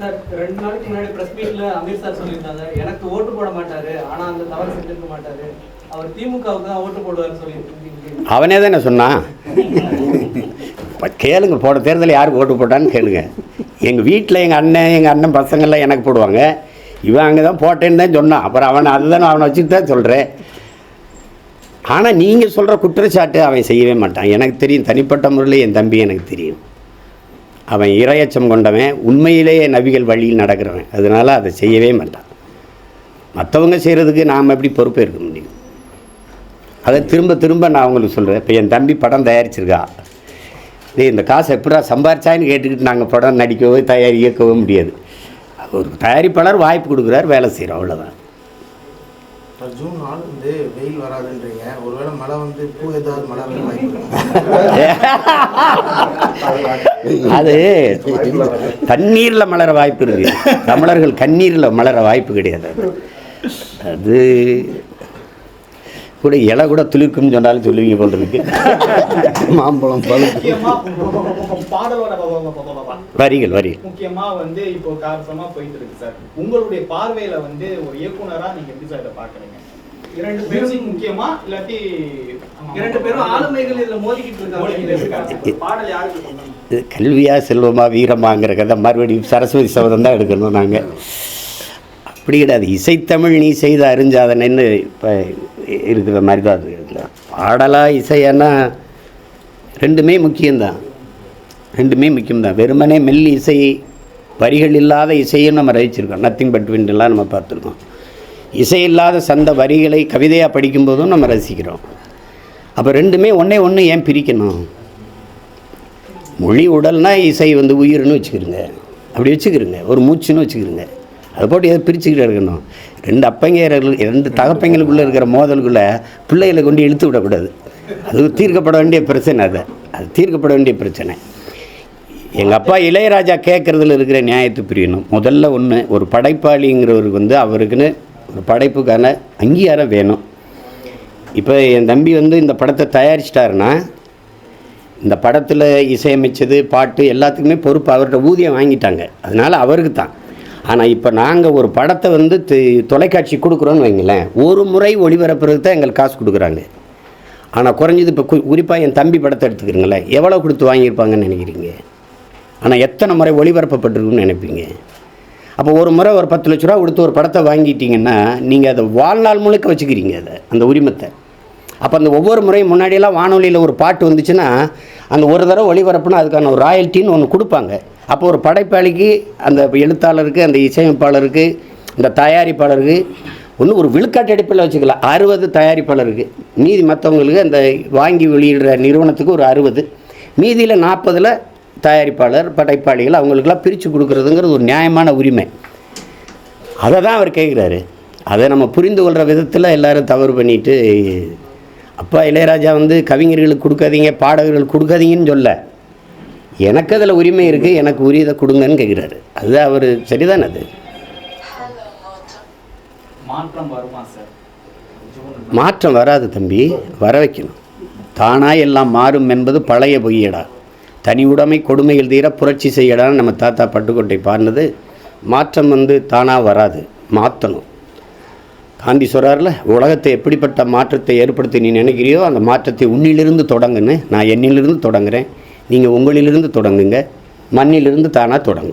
Sir 2 நாளைக்கு முன்னாடி press மீட்ல அமீர் சார் சொல்லியிருந்தாங்க, எனக்கு ஓட்டு போட மாட்டாரு, ஆனா அந்த தவறு செஞ்சிருக்க மாட்டாரு, அவர் திமுகவுக்கு தான் ஓட்டு போடுவார்னு சொல்லியிருக்கீங்க. அவனே தானே சொன்னான். கேளுங்க, போன தேர்தலில் யாருக்கு ஓட்டு போட்டான்னு கேளுங்க. எங்கள் வீட்டில் எங்கள் அண்ணன் பசங்கள்லாம் எனக்கு போடுவாங்க. இவன் அங்கே தான் போட்டேன்னு தான் சொன்னான். அப்புறம் அவனை வச்சுட்டு தான் சொல்கிறேன். ஆனால் நீங்கள் சொல்கிற குற்றச்சாட்டு அவன் செய்யவே மாட்டான். எனக்கு தெரியும், தனிப்பட்ட முறையில் என் தம்பி எனக்கு தெரியும். அவன் இரையச்சம் கொண்டவன், உண்மையிலேயே நபிகள் வழியில் நடக்கிறவன். அதனால் அதை செய்யவே மாட்டான். மற்றவங்க செய்கிறதுக்கு நாம் எப்படி பொறுப்பேற்க முடியும்? அதை திரும்ப நான் அவங்களுக்கு சொல்கிறேன். இப்போ என் தம்பி படம் தயாரிச்சிருக்கா, இந்த காசை எப்படா சம்பாரிச்சான்னு கேட்டுக்கிட்டு நாங்கள் படம் நடிக்கவோ இயக்கவோ முடியாது. ஒரு தயாரிப்பாளர் வாய்ப்பு கொடுக்குறார், வேலை செய்கிறோம், அவ்வளோதான். ஜூன் 4 வந்து வெயில் வராதுன்றீங்க, ஒருவேளை மழை வந்து பூ ஏதாவது மலர் அது தண்ணீரில் மலர வாய்ப்பு இருக்கு. தமிழர்கள் கண்ணீரில் மலர வாய்ப்பு கிடையாது. அது கூட இலை கூட துளிர்க்கும்னு சொன்னாலும் சொல்லுவீங்க போல் இருக்கு. மாம்பழம் வரிகள் முக்கியமா வந்து இப்போ காரணமா போயிட்டு இருக்கு சார். உங்களுடைய பார்வையில வந்து ஒரு இயக்குனரா நீங்க எப்படி சார் இதை பாக்குறீங்க? 2 பேரும் முக்கியமா இல்லாட்டி 2 பேரும் ஆளுமைகள் இதுல மோதிக்கிட்டு இருக்காங்க. பாடல் யாருக்கு சொன்னாங்க? கல்வியா செல்வமா வீரமாங்கிற கதை மறுபடியும் சரஸ்வதி சபதம் தான் எடுக்கணும். நாங்கள் அப்படி கிடையாது. இசைத்தமிழ் நீ செய்த அறிஞ்சாதனைன்னு இப்போ இருக்கிற மாதிரி தான் அது. பாடலாக இசையானா ரெண்டுமே முக்கியம்தான். வெறுமனே மெல்லி இசை, வரிகள் இல்லாத இசையும் நம்ம ரசிச்சிருக்கோம். நத்திங் பட் விண்டெல்லாம் நம்ம பார்த்துருக்கோம். இசை இல்லாத சந்த வரிகளை கவிதையாக படிக்கும்போதும் நம்ம ரசிக்கிறோம். அப்போ ரெண்டுமே ஒன்று ஏன் பிரிக்கணும்? மொழி உடல்னால் இசை வந்து உயிர்னு வச்சுக்கிறோங்க, அப்படி வச்சுக்கிறோங்க, ஒரு மூச்சுன்னு வச்சுக்கிறோங்க. அதை போட்டு எதை பிரிச்சுக்கிட்டு இருக்கணும்? 2 அப்பங்கையர்கள் 2 தகப்பங்களுக்குள்ளே இருக்கிற மோதலுக்குள்ளே பிள்ளைகளை கொண்டு இழுத்து விடக்கூடாது. அது தீர்க்கப்பட வேண்டிய பிரச்சனை. அது தீர்க்கப்பட வேண்டிய பிரச்சனை. எங்கள் அப்பா இளையராஜா கேட்குறதுல இருக்கிற நியாயத்தை பிரியணும். முதல்ல ஒரு படைப்பாளிங்கிறவருக்கு வந்து அவருக்குன்னு ஒரு படைப்புக்கான அங்கீகாரம் வேணும். இப்போ என் தம்பி வந்து இந்த படத்தை தயாரிச்சிட்டாருன்னா, இந்த படத்தில் இசையமைச்சது, பாட்டு எல்லாத்துக்குமே பொறுப்பு அவர்கிட்ட ஊதியம் வாங்கிட்டாங்க. அதனால் அவருக்கு தான். ஆனால் இப்போ நாங்கள் ஒரு படத்தை வந்து தொலைக்காட்சி கொடுக்குறோன்னு வைங்களேன், ஒரு முறை ஒளிபரப்புறதுக்கு தான் எங்களுக்கு காசு கொடுக்குறாங்க. ஆனால் குறைஞ்சது இப்போ குறிப்பாக என் தம்பி படத்தை எடுத்துக்கிறீங்களேன், எவ்வளோ கொடுத்து வாங்கியிருப்பாங்கன்னு நினைக்கிறீங்க? ஆனால் எத்தனை முறை ஒளிபரப்பப்பட்டிருக்குன்னு நினைப்பீங்க? அப்போ ஒரு முறை ஒரு 10 லட்ச ரூபா கொடுத்து ஒரு படத்தை வாங்கிட்டீங்கன்னா நீங்கள் அதை வாழ்நாள் முழுக்க வச்சுக்கிறீங்க, அந்த உரிமத்தை. அப்போ அந்த ஒவ்வொரு முறையும் முன்னாடியெல்லாம் வானொலியில் ஒரு பாட்டு வந்துச்சுன்னா அந்த ஒரு தடவை ஒளிபரப்புனா அதுக்கான ஒரு ராயல்ட்டின்னு ஒன்று கொடுப்பாங்க. அப்போ ஒரு படைப்பாளிக்கு, அந்த எழுத்தாளருக்கு, அந்த இசையமைப்பாளருக்கு, இந்த தயாரிப்பாளருக்கு ஒரு விழுக்காட்டு அடிப்பில் வச்சுக்கலாம். 60 தயாரிப்பாளருக்கு, மீதி மற்றவங்களுக்கு அந்த வாங்கி வெளியிடுற நிறுவனத்துக்கு ஒரு 60, மீதியில் 40 தயாரிப்பாளர், படைப்பாளிகள், அவங்களுக்கெல்லாம் பிரித்து கொடுக்குறதுங்கிறது ஒரு நியாயமான உரிமை. அதை தான் அவர் கேட்குறாரு. அதை நம்ம புரிந்து கொள்கிற விதத்தில் எல்லோரும் தவறு பண்ணிட்டு, அப்பா இளையராஜா வந்து கவிஞர்களுக்கு கொடுக்காதீங்க, பாடகர்கள் கொடுக்காதீங்கன்னு சொல்ல, எனக்கு அதில் உரிமை இருக்குது, எனக்கு உரியதை கொடுங்கன்னு கேட்குறாரு. அதுதான் அவர் சரிதான். அது மாற்றம் வராது தம்பி, வர வைக்கணும். தானாக எல்லாம் மாறும் என்பது பழைய பொய்யடா, தனி உடைமை கொடுமைகள் தீர புரட்சி செய்யடான்னு நம்ம தாத்தா பட்டுக்கோட்டை பாடினது. மாற்றம் வந்து தானாக வராது, மாற்றணும். காந்தி சொல்கிறார்ல, உலகத்தை எப்படிப்பட்ட மாற்றத்தை ஏற்படுத்தி நீ நினைக்கிறியோ அந்த மாற்றத்தை உன்னிலிருந்து தொடங்குன்னு. நான் என்னிலிருந்து தொடங்குகிறேன், நீங்கள் உங்களிலிருந்து தொடங்குங்க, மண்ணிலிருந்து தானாக தொடங்கும்.